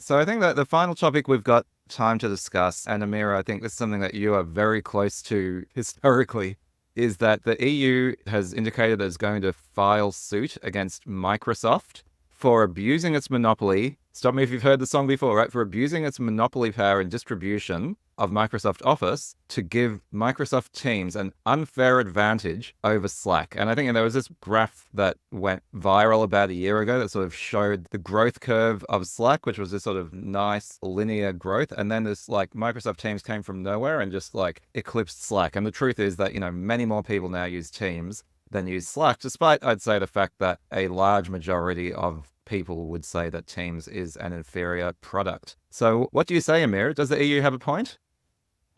So I think that the final topic we've got time to discuss, and Amira, I think this is something that you are very close to historically, is that the EU has indicated that it's going to file suit against Microsoft for abusing its monopoly. Stop me if you've heard the song before, right? For abusing its monopoly power in distribution of Microsoft Office to give Microsoft Teams an unfair advantage over Slack. And I think there was this graph that went viral about a year ago that sort of showed the growth curve of Slack, which was this sort of nice linear growth. And then this like Microsoft Teams came from nowhere and just like eclipsed Slack. And the truth is that, many more people now use Teams than use Slack, despite, I'd say, the fact that a large majority of people would say that Teams is an inferior product. So what do you say, Amir? Does the EU have a point?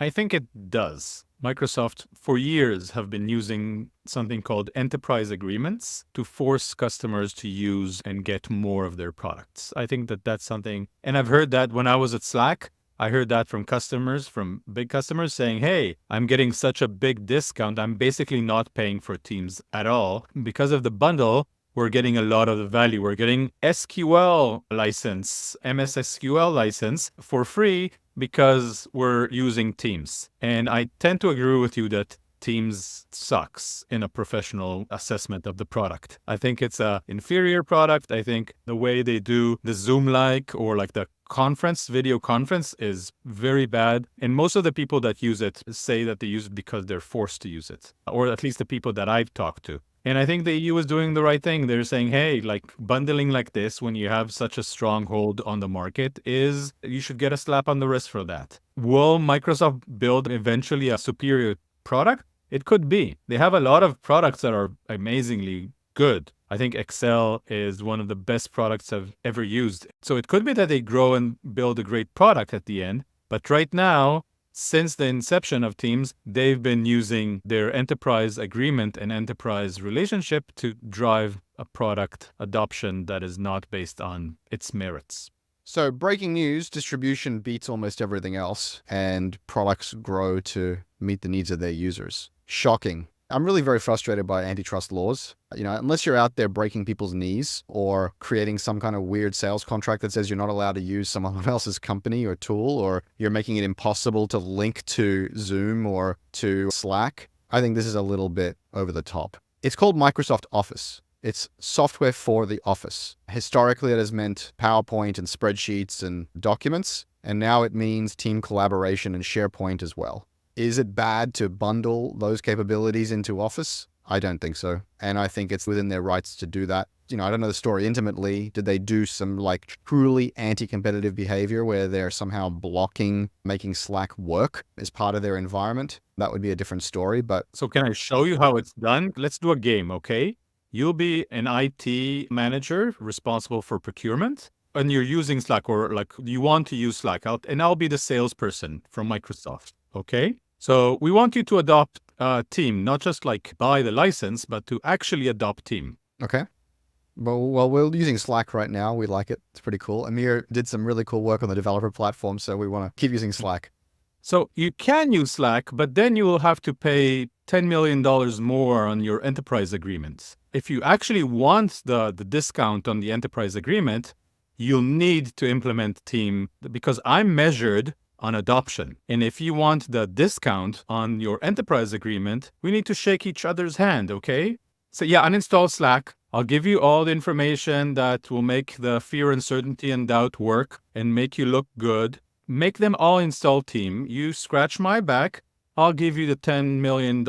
I think it does. Microsoft, for years, have been using something called enterprise agreements to force customers to use and get more of their products. I think that that's something, and I've heard that when I was at Slack, I heard that from customers, from big customers saying, hey, I'm getting such a big discount. I'm basically not paying for Teams at all. Because of the bundle, we're getting a lot of the value. We're getting SQL license, MS SQL license for free because we're using Teams. And I tend to agree with you that Teams sucks in a professional assessment of the product. I think it's an inferior product. I think the way they do the Zoom-like or like the video conference is very bad. And most of the people that use it say that they use it because they're forced to use it, or at least the people that I've talked to. And I think the EU is doing the right thing. They're saying, hey, like bundling like this when you have such a stronghold on the market you should get a slap on the wrist for that. Will Microsoft build eventually a superior product? It could be. They have a lot of products that are amazingly good. I think Excel is one of the best products I've ever used. So it could be that they grow and build a great product at the end. But right now, since the inception of Teams, they've been using their enterprise agreement and enterprise relationship to drive a product adoption that is not based on its merits. So breaking news, distribution beats almost everything else, and products grow to meet the needs of their users. Shocking. I'm really very frustrated by antitrust laws. Unless you're out there breaking people's knees or creating some kind of weird sales contract that says you're not allowed to use someone else's company or tool, or you're making it impossible to link to Zoom or to Slack, I think this is a little bit over the top. It's called Microsoft Office. It's software for the office. Historically, it has meant PowerPoint and spreadsheets and documents, and now it means team collaboration and SharePoint as well. Is it bad to bundle those capabilities into Office? I don't think so. And I think it's within their rights to do that. I don't know the story intimately. Did they do some like truly anti-competitive behavior where they're somehow blocking making Slack work as part of their environment? That would be a different story, but... So can I show you how it's done? Let's do a game, okay? You'll be an IT manager responsible for procurement, and you're using Slack, or like you want to use Slack, and I'll be the salesperson from Microsoft, okay? So we want you to adopt Team, not just like buy the license, but to actually adopt Team. Okay. Well, we're using Slack right now. We like it. It's pretty cool. Amir did some really cool work on the developer platform, so we want to keep using Slack. So you can use Slack, but then you will have to pay $10 million more on your enterprise agreements. If you actually want the discount on the enterprise agreement, you'll need to implement Team, because I'm measured on adoption. And if you want the discount on your enterprise agreement, we need to shake each other's hand, okay? So yeah, uninstall Slack. I'll give you all the information that will make the fear, uncertainty, and doubt work and make you look good. Make them all install Team. You scratch my back, I'll give you the $10 million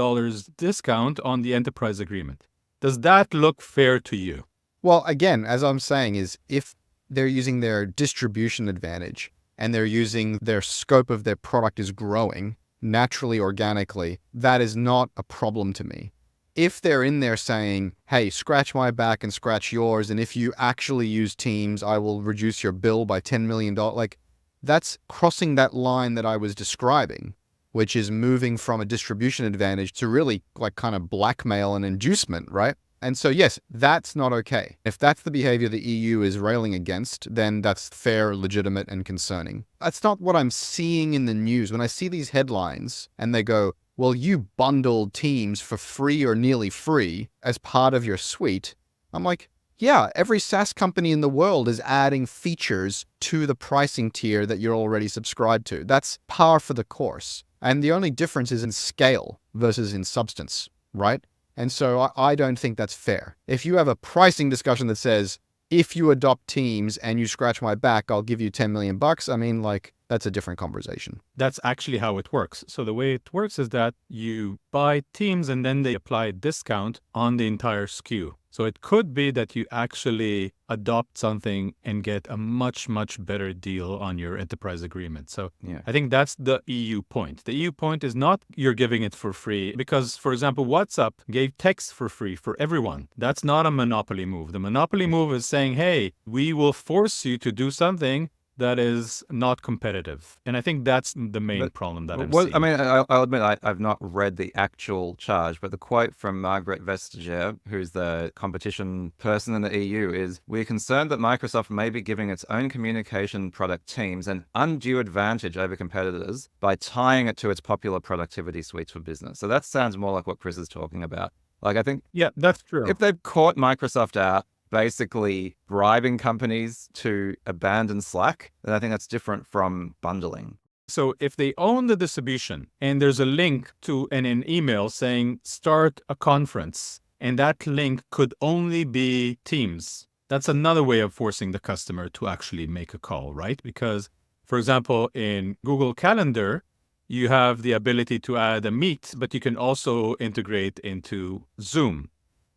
discount on the enterprise agreement. Does that look fair to you? Well, again, as I'm saying, is if they're using their distribution advantage and they're using their scope of their product is growing naturally, organically, that is not a problem to me. If they're in there saying, hey, scratch my back and scratch yours, and if you actually use Teams, I will reduce your bill by $10 million, like that's crossing that line that I was describing, which is moving from a distribution advantage to really like kind of blackmail and inducement, right? And so, yes, that's not okay. If that's the behavior the EU is railing against, then that's fair, legitimate, and concerning. That's not what I'm seeing in the news. When I see these headlines and they go, well, you bundled Teams for free or nearly free as part of your suite, I'm like, yeah, every SaaS company in the world is adding features to the pricing tier that you're already subscribed to. That's par for the course. And the only difference is in scale versus in substance, right? And so I don't think that's fair. If you have a pricing discussion that says, if you adopt Teams and you scratch my back, I'll give you 10 million bucks. I mean, like, that's a different conversation. That's actually how it works. So the way it works is that you buy Teams and then they apply a discount on the entire SKU. So it could be that you actually adopt something and get a much, much better deal on your enterprise agreement. So Yeah. I think that's the EU point. The EU point is not you're giving it for free because, for example, WhatsApp gave text for free for everyone. That's not a monopoly move. The monopoly move is saying, hey, we will force you to do something that is not competitive. And I think that's the main problem that I'm seeing. I mean, I'll admit I've not read the actual charge, but the quote from Margaret Vestager, who's the competition person in the EU, is, "We're concerned that Microsoft may be giving its own communication product Teams an undue advantage over competitors by tying it to its popular productivity suites for business." So that sounds more like what Chris is talking about. Like, I think Yeah, that's true. if they've caught Microsoft out basically bribing companies to abandon Slack, then I think that's different from bundling. So if they own the distribution and there's a link to an email saying start a conference, and that link could only be Teams, that's another way of forcing the customer to actually make a call, right? Because, for example, in Google Calendar, you have the ability to add a Meet, but you can also integrate into Zoom.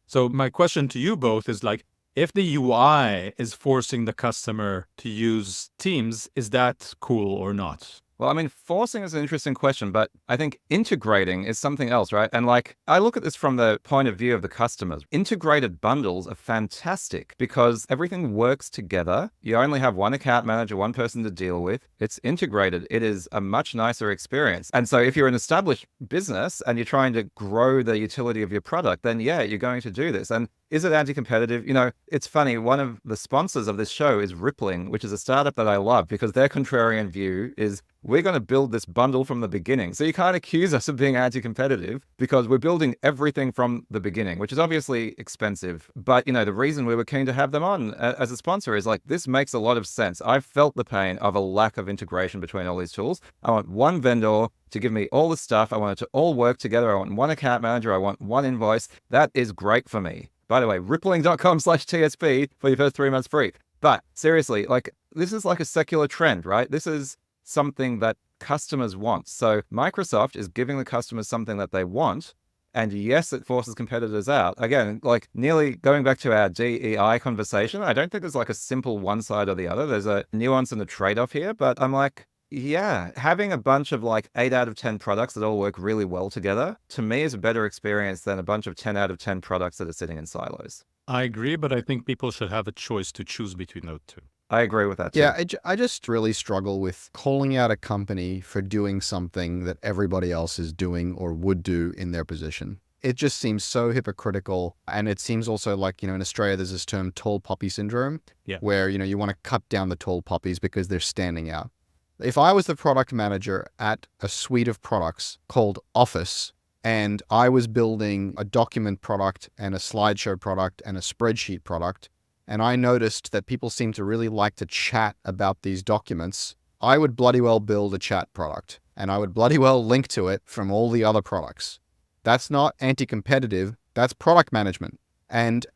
So my question to you both is like, if the UI is forcing the customer to use Teams, is that cool or not? Well, I mean, forcing is an interesting question, but I think integrating is something else, right? And like, I look at this from the point of view of the customers. Integrated bundles are fantastic because everything works together. You only have one account manager, one person to deal with. It's integrated. It is a much nicer experience. And so if you're an established business and you're trying to grow the utility of your product, then yeah, you're going to do this. And is it anti-competitive? You know, it's funny. One of the sponsors of this show is Rippling, which is a startup that I love because their contrarian view is, we're going to build this bundle from the beginning. So you can't accuse us of being anti-competitive because we're building everything from the beginning, which is obviously expensive. But, you know, the reason we were keen to have them on as a sponsor is like, this makes a lot of sense. I've felt the pain of a lack of integration between all these tools. I want one vendor to give me all the stuff. I want it to all work together. I want one account manager. I want one invoice. That is great for me. By the way, rippling.com/TSP for your first 3 months free. But seriously, like, this is like a secular trend, right? This is something that customers want. So Microsoft is giving the customers something that they want. And yes, it forces competitors out. Again, like nearly going back to our DEI conversation, I don't think there's like a simple one side or the other. There's a nuance and a trade-off here. But I'm like, yeah, having a bunch of like 8 out of 10 products that all work really well together, to me, is a better experience than a bunch of 10 out of 10 products that are sitting in silos. I agree, but I think people should have a choice to choose between those two. I agree with that too. Yeah, I just really struggle with calling out a company for doing something that everybody else is doing or would do in their position. It just seems so hypocritical. And it seems also like, you know, in Australia, there's this term tall poppy syndrome, where, you know, you want to cut down the tall poppies because they're standing out. If I was the product manager at a suite of products called Office, and I was building a document product and a slideshow product and a spreadsheet product, and I noticed that people seem to really like to chat about these documents, I would bloody well build a chat product, and I would bloody well link to it from all the other products. That's not anti-competitive, that's product management. And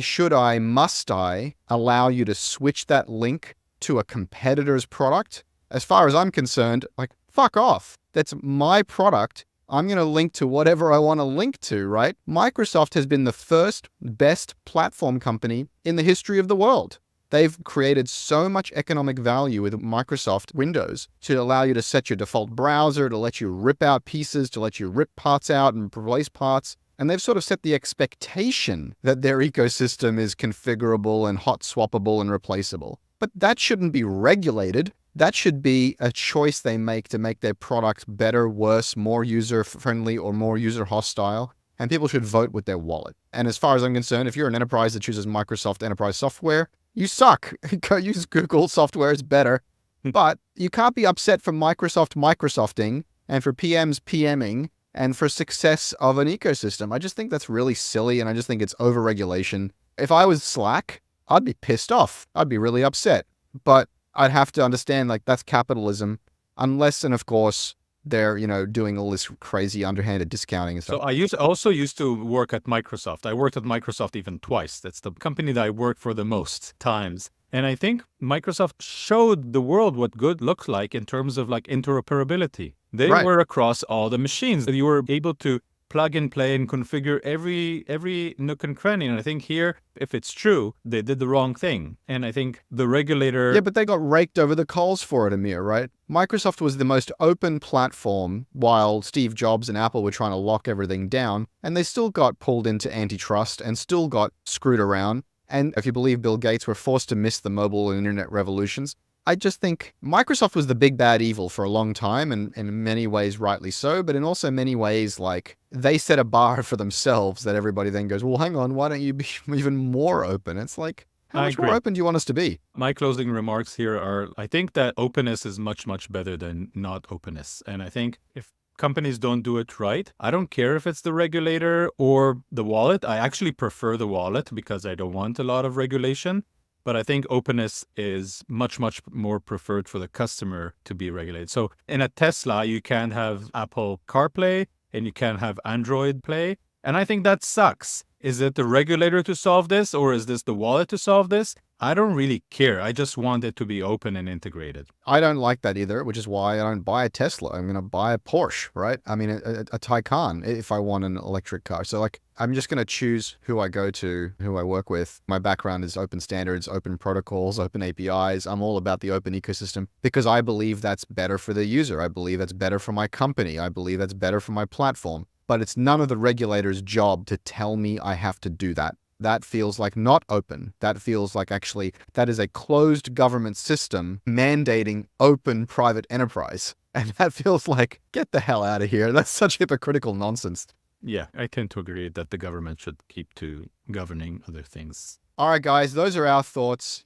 should I, must I allow you to switch that link to a competitor's product? As far as I'm concerned, like, fuck off. That's my product. I'm going to link to whatever I want to link to, right? Microsoft has been the first best platform company in the history of the world. They've created so much economic value with Microsoft Windows to allow you to set your default browser, to let you rip out pieces, to let you rip parts out and replace parts. And they've sort of set the expectation that their ecosystem is configurable and hot swappable and replaceable. But that shouldn't be regulated. That should be a choice they make to make their product better, worse, more user-friendly, or more user-hostile. And people should vote with their wallet. And as far as I'm concerned, if you're an enterprise that chooses Microsoft Enterprise Software, you suck. Go use Google software, it's better. But you can't be upset for Microsofting and for PMs PMing and for success of an ecosystem. I just think that's really silly, and I just think it's over-regulation. If I was Slack, I'd be pissed off. I'd be really upset. But I'd have to understand, like, that's capitalism, unless, and of course, they're, doing all this crazy underhanded discounting and So stuff. I also used to work at Microsoft. I worked at Microsoft even twice. That's the company that I worked for the most times. And I think Microsoft showed the world what good looks like in terms of like interoperability. They Right. were across all the machines. You were able to plug and play and configure every nook and cranny. And I think here, if it's true, they did the wrong thing. And I think the regulator... Yeah, but they got raked over the coals for it, Amir, right? Microsoft was the most open platform while Steve Jobs and Apple were trying to lock everything down, and they still got pulled into antitrust and still got screwed around. And if you believe Bill Gates, were forced to miss the mobile and internet revolutions. I just think Microsoft was the big bad evil for a long time, and in many ways rightly so, but in also many ways, like, they set a bar for themselves that everybody then goes, well, hang on, why don't you be even more open? It's like, how I much more agree. open do you want us to be? My closing remarks here are, I think that openness is much, much better than not openness. And I think if companies don't do it right, I don't care if it's the regulator or the wallet. I actually prefer the wallet because I don't want a lot of regulation. But I think openness is much, much more preferred for the customer to be regulated. So in a Tesla, you can't have Apple CarPlay and you can't have Android Play. And I think that sucks. Is it the regulator to solve this, or is this the wallet to solve this? I don't really care. I just want it to be open and integrated. I don't like that either, which is why I don't buy a Tesla. I'm going to buy a Porsche, right? I mean, a Taycan if I want an electric car. So, like, I'm just going to choose who I go to, who I work with. My background is open standards, open protocols, open APIs. I'm all about the open ecosystem because I believe that's better for the user. I believe that's better for my company. I believe that's better for my platform. But it's none of the regulator's job to tell me I have to do that. That feels like not open. That feels like actually that is a closed government system mandating open private enterprise. And that feels like, get the hell out of here. That's such hypocritical nonsense. Yeah, I tend to agree that the government should keep to governing other things. All right, guys, those are our thoughts.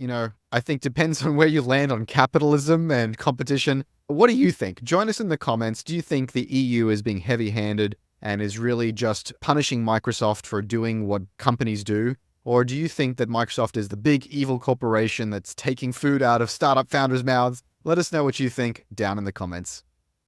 I think depends on where you land on capitalism and competition. What do you think? Join us in the comments. Do you think the EU is being heavy-handed and is really just punishing Microsoft for doing what companies do? Or do you think that Microsoft is the big evil corporation that's taking food out of startup founders' mouths? Let us know what you think down in the comments.